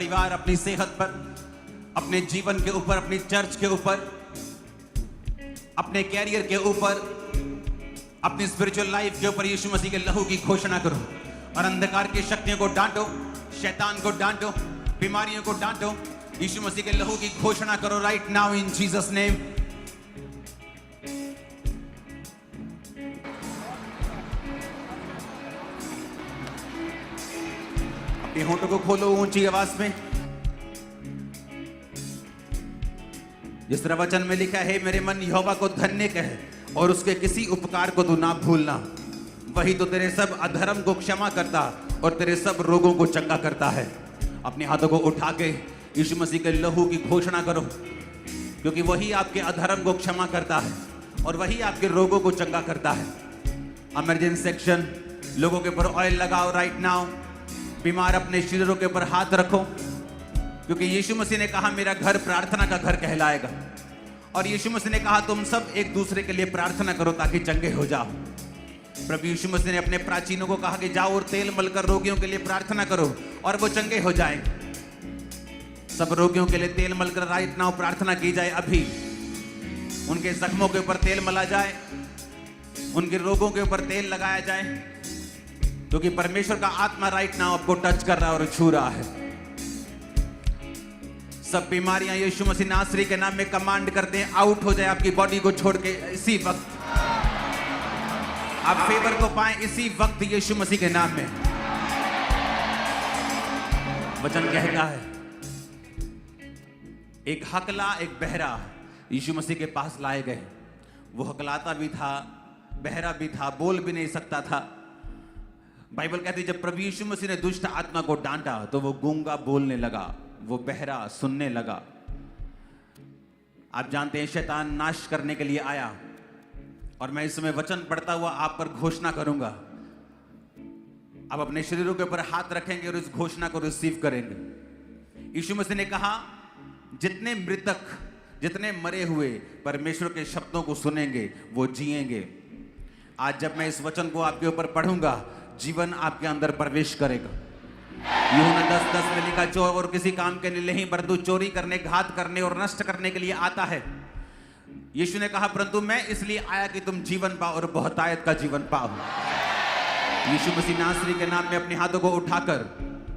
परिवार, अपनी सेहत पर, अपने जीवन के ऊपर, अपनी चर्च के ऊपर, अपने कैरियर के ऊपर, अपनी स्पिरिचुअल लाइफ के ऊपर यीशु मसीह के लहू की घोषणा करो और अंधकार की शक्तियों को डांटो, शैतान को डांटो, बीमारियों को डांटो। यीशु मसीह के लहू की घोषणा करो right now in Jesus name. अपने होठों को खोलो ऊंची आवाज में। जिस तरह वचन में लिखा है, मेरे मन यहोवा को धन्य कहे और उसके किसी उपकार को तू ना भूलना, वही तो तेरे सब अधर्म को क्षमा करता और तेरे सब रोगों को चंगा करता है। अपने हाथों को उठा के यीशु मसीह के लहू की घोषणा करो, क्योंकि वही आपके अधर्म को क्षमा करता है और वही आपके रोगों को चंगा करता है। इमरजेंसी सेक्शन, लोगों के ऊपर ऑयल लगाओ राइट नाउ। बीमार अपने शरीरों के ऊपर हाथ रखो, क्योंकि यीशु मसीह ने कहा मेरा घर प्रार्थना का घर कहलाएगा। और यीशु मसीह ने कहा तुम सब एक दूसरे के लिए प्रार्थना करो ताकि चंगे हो जाओ। प्रभु यीशु मसीह ने अपने प्राचीनों को कहा कि जाओ और तेल मलकर रोगियों के लिए प्रार्थना करो और वो चंगे हो जाएंगे। सब रोगियों के लिए तेल मलकर राइट नाउ प्रार्थना की जाए। अभी उनके जख्मों के ऊपर तेल मला जाए, उनके रोगों के ऊपर तेल लगाया जाए, क्योंकि परमेश्वर का आत्मा राइट नाउ आपको टच कर रहा है और छू रहा है। सब बीमारियां यीशु मसीह नासरी के नाम में कमांड करते हैं, आउट हो जाए आपकी बॉडी को छोड़ के। इसी वक्त आप फेवर को पाएं, इसी वक्त यीशु मसीह के नाम में। वचन कहता है एक हकला, एक बहरा यीशु मसीह के पास लाए गए। वो हकलाता भी था, बहरा भी था, बोल भी नहीं सकता था। बाइबल कहती है जब प्रभु यीशु मसीह ने दुष्ट आत्मा को डांटा तो वो गूंगा बोलने लगा, वो बहरा सुनने लगा। आप जानते हैं शैतान नाश करने के लिए आया, और मैं इस समय वचन पढ़ता हुआ आप पर घोषणा करूंगा। आप अपने शरीरों के ऊपर हाथ रखेंगे और इस घोषणा को रिसीव करेंगे। यीशु मसीह ने कहा जितने मृतक, जितने मरे हुए परमेश्वर के शब्दों को सुनेंगे वो जिएंगे। आज जब मैं इस वचन को आपके ऊपर पढ़ूंगा, जीवन आपके अंदर प्रवेश करेगा। यूहन्ना 10:10 में लिखा, चोर और किसी काम के लिए नहीं परंतु चोरी करने, घात करने और नष्ट करने के लिए आता है। यीशु ने कहा परंतु मैं इसलिए आया कि तुम जीवन पाओ और बहुतायत का जीवन पाओ। यीशु मसीह नासरी के नाम में अपने हाथों को उठाकर,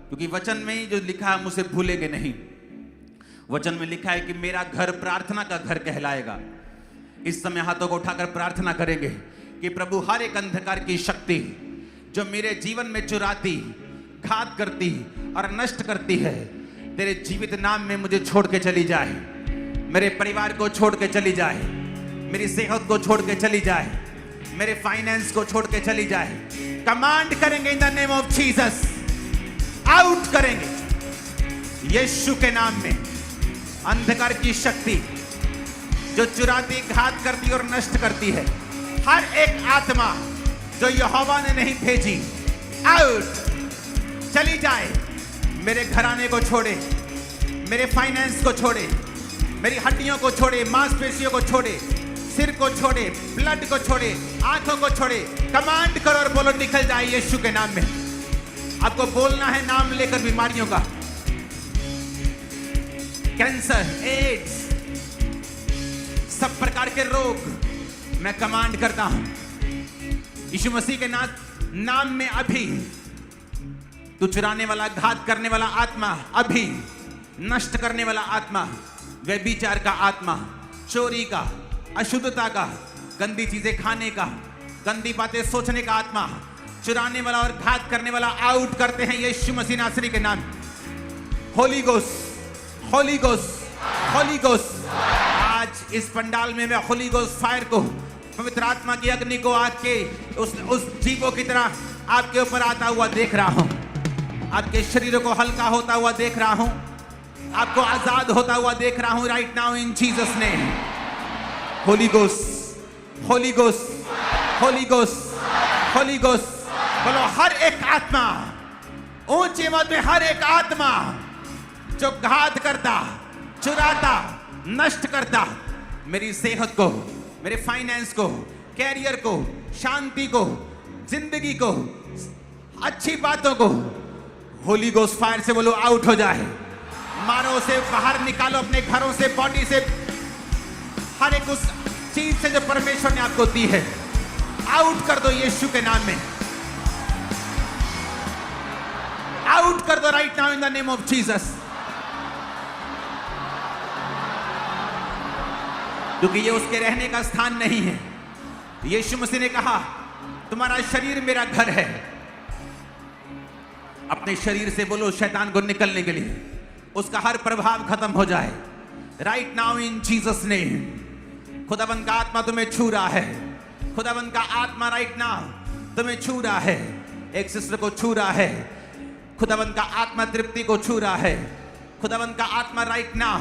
क्योंकि वचन में जो लिखा है मुझे भूलेंगे नहीं। वचन में लिखा है कि मेरा घर प्रार्थना का घर कहलाएगा। इस समय हाथों को उठाकर प्रार्थना करेंगे कि प्रभु हर एक अंधकार की शक्ति जो मेरे जीवन में चुराती, घात करती और नष्ट करती है, तेरे जीवित नाम में मुझे छोड़ के चली जाए। मेरे परिवार को छोड़ के चली जाए, मेरी सेहत को छोड़ के चली जाए, मेरे फाइनेंस को छोड़ के चली जाए। कमांड करेंगे in the name of Jesus, out करेंगे यीशु के नाम में। अंधकार की शक्ति जो चुराती, घात करती और नष्ट करती है, हर एक आत्मा जो यहोवा ने नहीं भेजी, आउट चली जाए। मेरे घराने को छोड़े, मेरे फाइनेंस को छोड़े, मेरी हड्डियों को छोड़े, मांसपेशियों को छोड़े, सिर को छोड़े, ब्लड को छोड़े, आंखों को छोड़े। कमांड करो और बोलो निकल जाए यीशु के नाम में। आपको बोलना है नाम लेकर बीमारियों का, कैंसर, एड्स, सब प्रकार के रोग मैं कमांड करता हूं यीशु मसीह के नाम में। अभी तू चुराने वाला, घात करने वाला आत्मा, अभी नष्ट करने वाला आत्मा, व्यभिचार का आत्मा, चोरी का, अशुद्धता का, गंदी चीजें खाने का, गंदी बातें सोचने का आत्मा, चुराने वाला और घात करने वाला, आउट करते हैं यीशु मसीह नासरी के नाम। Holi ghost, holy ghost, holy ghost. आज इस पंडाल में मैं होली गोस्ट फायर को, पवित्र आत्मा की अग्नि को आज के उस जीवों की तरह आपके ऊपर आता हुआ देख रहा हूं। आपके शरीरों को हल्का होता हुआ देख रहा हूं, आपको आजाद होता हुआ देख रहा हूं right now in Jesus name. Holi ghost, holy ghost, holy ghost, holy ghost. बोलो हर एक आत्मा, ऊंची आवाज में, हर एक आत्मा जो घात करता, चुराता, नष्ट करता मेरी सेहत को, मेरे फाइनेंस को, कैरियर को, शांति को, जिंदगी को, अच्छी बातों को, होली गोस्ट फायर से बोलो आउट हो जाए, मारो उसे बाहर निकालो अपने घरों से, बॉडी से, हर एक उस चीज से जो परमेश्वर ने आपको दी है, आउट कर दो यीशु के नाम में। आउट कर दो right now in the name of Jesus. क्योंकि ये उसके रहने का स्थान नहीं है। यीशु मसीह ने कहा तुम्हारा शरीर मेरा घर है। अपने शरीर से बोलो शैतान को निकलने के लिए, उसका हर प्रभाव खत्म हो जाए right now in Jesus name. खुदावंद का आत्मा तुम्हें छू रहा है। खुदावंद का आत्मा राइट नाउ तुम्हें छू रहा है। एक सिस्टर को छू रहा है। खुदावंद का आत्मा तृप्ति को छू रहा है। खुदावंद का आत्मा राइट नाउ,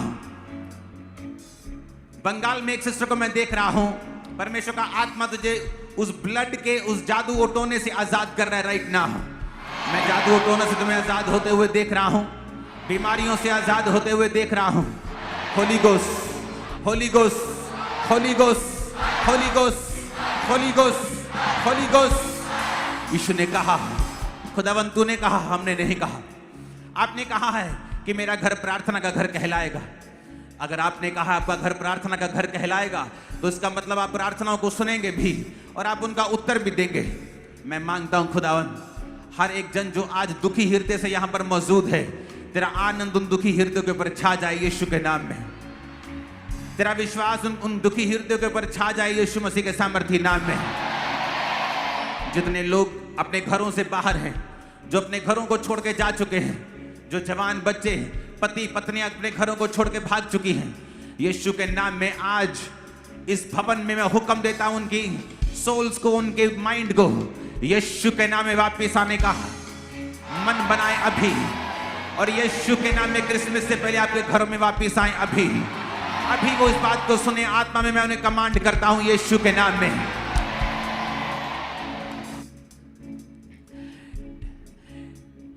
बंगाल में एक सिस्टर को मैं देख रहा हूं, परमेश्वर का आत्मा तुझे उस ब्लड के उस जादू ओटोने से आजाद कर रहा है राइट नाउ। मैं जादू ओटोने से तुम्हें आजाद होते हुए देख रहा हूं, बीमारियों से आजाद होते हुए देख रहा हूं। Holy ghost, holy ghost, holy ghost, holy ghost, holy ghost, holy ghost. यीशु ने कहा, खुदावंद तूने कहा, हमने नहीं कहा। आपने कहा है कि मेरा घर प्रार्थना का घर कहलाएगा। अगर आपने कहा आपका घर प्रार्थना का घर कहलाएगा तो इसका मतलब आप प्रार्थनाओं को सुनेंगे भी और आप उनका उत्तर भी देंगे। मैं मांगता हूं खुदावंद, हर एक जन जो आज दुखी हृदय से यहां पर मौजूद है, तेरा आनंद उन दुखी हृदयों के ऊपर छा जाए यीशु के नाम में। तेरा विश्वास उन दुखी हृदयों के ऊपर छा जाए यीशु मसीह के सामर्थी नाम में। जितने लोग अपने घरों से बाहर हैं, जो अपने घरों को छोड़ के जा चुके हैं, जो जवान बच्चे, पति पत्नियां अपने घरों को छोड़ के भाग चुकी हैं, यीशु के नाम में आज इस भवन में मैं हुक्म देता हूं उनकी सोल्स को, उनके माइंड को यीशु के नाम में वापस आने का मन बनाए अभी। और यीशु के नाम में क्रिसमस से पहले आपके घरों में वापस आए अभी। अभी वो इस बात को सुने, आत्मा में मैं उन्हें कमांड करता हूं यीशु के नाम में।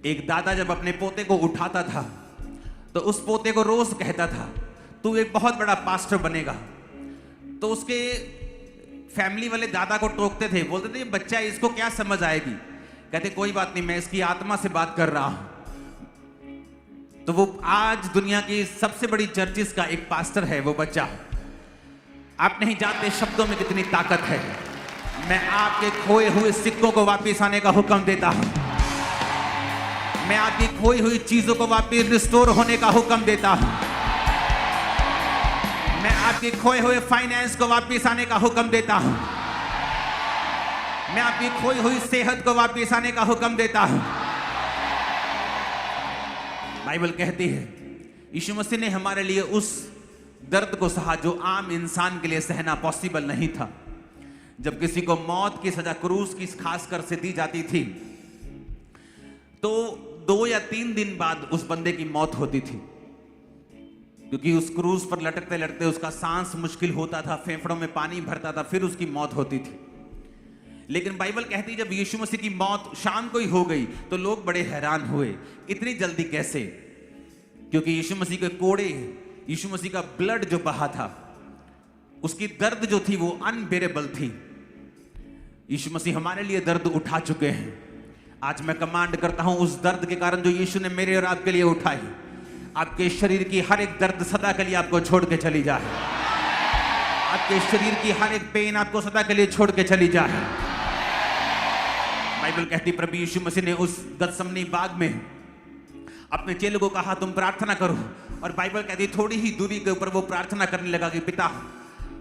एक दादा जब अपने पोते को उठाता था तो उस पोते को रोज कहता था तू एक बहुत बड़ा पास्टर बनेगा। तो उसके फैमिली वाले दादा को टोकते थे, बोलते थे ये बच्चा है, इसको क्या समझ आएगी। कहते कोई बात नहीं, मैं इसकी आत्मा से बात कर रहा हूं। तो वो आज दुनिया की सबसे बड़ी चर्चिस का एक पास्टर है वो बच्चा। आप नहीं जानते शब्दों में कितनी ताकत है। मैं आपके खोए हुए सिक्कों को वापस आने का हुक्म देता हूं। मैं आपकी खोई हुई चीजों को वापस रिस्टोर होने का हुक्म देता हूं। मैं आपके खोए हुए फाइनेंस को वापस आने का हुक्म देता हूं। मैं आपकी खोई हुई सेहत को वापस आने का हुक्म देता हूं। बाइबल कहती है यीशु मसीह ने हमारे लिए उस दर्द को सहा जो आम इंसान के लिए सहना पॉसिबल नहीं था। जब किसी को मौत की सजा क्रूस की खासकर से दी जाती थी तो 2 या 3 दिन बाद उस बंदे की मौत होती थी, क्योंकि उस क्रूस पर लटकते लटकते उसका सांस मुश्किल होता था, फेफड़ों में पानी भरता था, फिर उसकी मौत होती थी। लेकिन बाइबल कहती जब यीशु मसीह की मौत शाम को ही हो गई तो लोग बड़े हैरान हुए, इतनी जल्दी कैसे? क्योंकि यीशु मसीह के कोड़े, यीशु मसीह का ब्लड जो बहा था, उसकी दर्द जो थी वो अनबेरेबल थी। यीशु मसीह हमारे लिए दर्द उठा चुके हैं। आज मैं कमांड करता हूं उस दर्द के कारण जो यीशु ने मेरे और आपके लिए उठाई, आपके शरीर की हर एक दर्द सदा के लिए आपको छोड़ के चली जाए। आपके शरीर की हर एक पेन आपको सदा के लिए छोड़ के चली जाए। बाइबल कहती प्रभु यीशु मसीह ने उस गतसमनी बाग में अपने चेलों को कहा तुम प्रार्थना करो, और बाइबल कहती थोड़ी ही दूरी के ऊपर वो प्रार्थना करने लगा कि पिता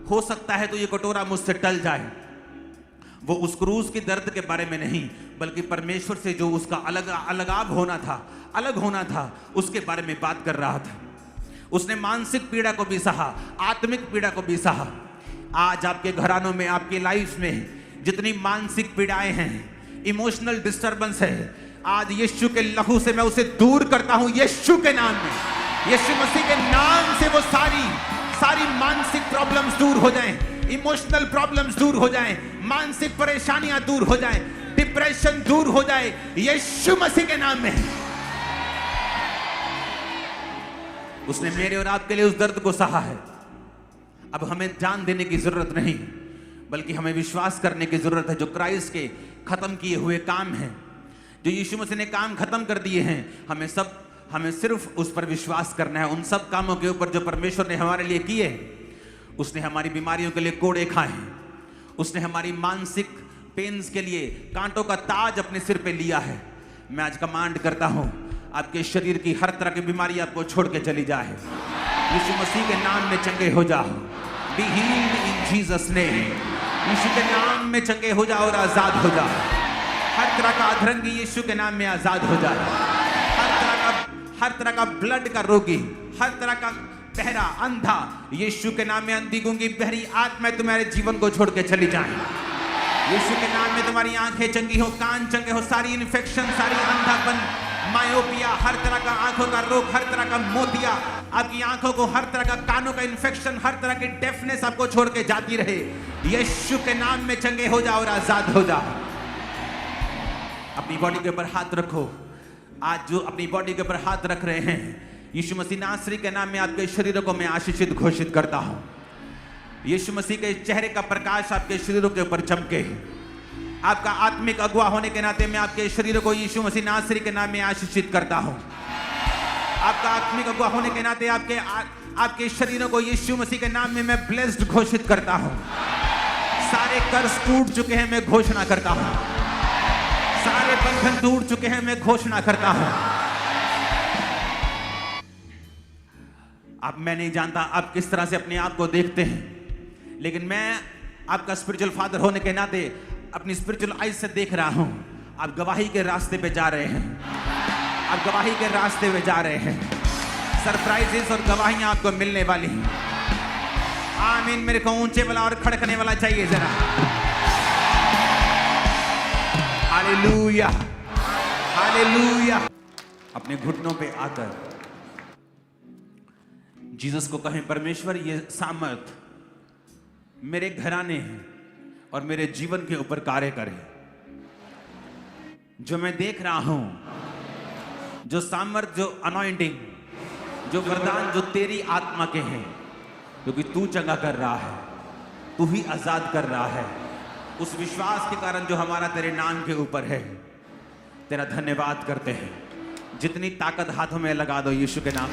हो सकता है तो ये कटोरा मुझसे टल जाए। वो उस क्रूस के दर्द के बारे में नहीं, बल्कि परमेश्वर से जो उसका अलगाव होना था, अलग होना था, उसके बारे में बात कर रहा था। उसने मानसिक पीड़ा को भी सहा, आत्मिक पीड़ा को भी सहा। आज आपके घरानों में, आपके लाइफ में जितनी मानसिक पीड़ाएं हैं, इमोशनल डिस्टर्बेंस है, आज यीशु के लहू से मैं उसे दूर करता हूं। यीशु के नाम में, यीशु मसीह के नाम से वो सारी मानसिक प्रॉब्लम्स दूर हो जाएं, इमोशनल प्रॉब्लम्स दूर हो जाएं, मानसिक परेशानियां दूर हो जाएं, डिप्रेशन दूर हो जाए यीशु मसीह के नाम में। उसने मेरे और आपके लिए उस दर्द को सहा है। अब हमें जान देने की जरूरत नहीं, बल्कि हमें विश्वास करने की जरूरत है जो क्राइस्ट के खत्म किए हुए काम हैं, जो यीशु मसीह ने काम खत्म कर दिए हैं। हमें सब हमें सिर्फ उस पर विश्वास करना है, उन सब कामों के ऊपर जो परमेश्वर ने हमारे लिए किए। उसने हमारी बीमारियों के लिए कोड़े खाए, उसने हमारी मानसिक पेन्स के लिए कांटों का ताज अपने सिर पे लिया है। मैं आज कमांड करता हूं, आपके शरीर की हर तरह की बीमारी आपको छोड़ के चली जाए। यीशु मसीह के नाम में चंगे हो जाओ। Be healed in Jesus name. यीशु के नाम में चंगे हो जाओ और आजाद हो जाओ। हर तरह का अधरंगी यीशु के नाम में आजाद हो जाए। हर तरह का ब्लड का रोगी, हर तरह का बहरा, अंधा, यीशु के नाम में अंधी गूंगी बहरी आत्माएं तुम्हारे जीवन को छोड़ के चली जाएं। यीशु के नाम में तुम्हारी आंखें चंगी हो, कान चंगे हो, सारी इन्फेक्शन, सारी अंधापन, मायोपिया, हर तरह का आंखों का रोग, हर तरह का मोतिया, आपकी आंखों को, हर तरह का कानों का इन्फेक्शन, हर तरह की डेफनेस आपको छोड़ के जाती रहे। यीशु के नाम में चंगे हो जाओ और आजाद हो जाओ। अपनी बॉडी के ऊपर हाथ रखो। आज जो अपनी बॉडी के ऊपर हाथ रख रहे हैं, यीशु मसीह नासरी के नाम में आपके शरीरों को मैं आशीषित घोषित करता हूं। यीशु मसीह के चेहरे का प्रकाश आपके शरीरों के ऊपर चमके। आपका आत्मिक अगुवा होने के नाते मैं आपके शरीरों को यीशु मसीह नासरी के नाम में आशीषित करता हूं। आपका आत्मिक अगुवा होने के नाते आपके शरीरों को यीशु मसीह के नाम में मैं ब्लेस्ड घोषित करता हूं। सारे कर्ज टूट चुके हैं, मैं घोषणा करता हूं। सारे बंधन टूट चुके हैं, मैं घोषणा करता हूं। अब मैं नहीं जानता आप किस तरह से अपने आप को देखते हैं, लेकिन मैं आपका स्पिरिचुअल फादर होने के नाते अपनी स्पिरिचुअल आइज से देख रहा हूं। आप गवाही के रास्ते पे जा रहे हैं। आप गवाही के रास्ते पे जा रहे हैं। सरप्राइजेस और गवाहियां आपको मिलने वाली हैं। आमीन। मेरे को ऊंचे वाला और खड़कने वाला चाहिए जरा। Hallelujah, hallelujah. अपने घुटनों पे आकर जीसस को कहें, परमेश्वर ये सामर्थ मेरे घराने हैं और मेरे जीवन के ऊपर कार्य करे। जो मैं देख रहा हूं, जो सामर्थ, जो अनॉइंटिंग, जो वरदान जो तेरी आत्मा के हैं, क्योंकि तू चंगा कर रहा है, तू ही आजाद कर रहा है। उस विश्वास के कारण जो हमारा तेरे नाम के ऊपर है, तेरा धन्यवाद करते हैं। जितनी ताकत हाथों में लगा दो यीशु के नाम।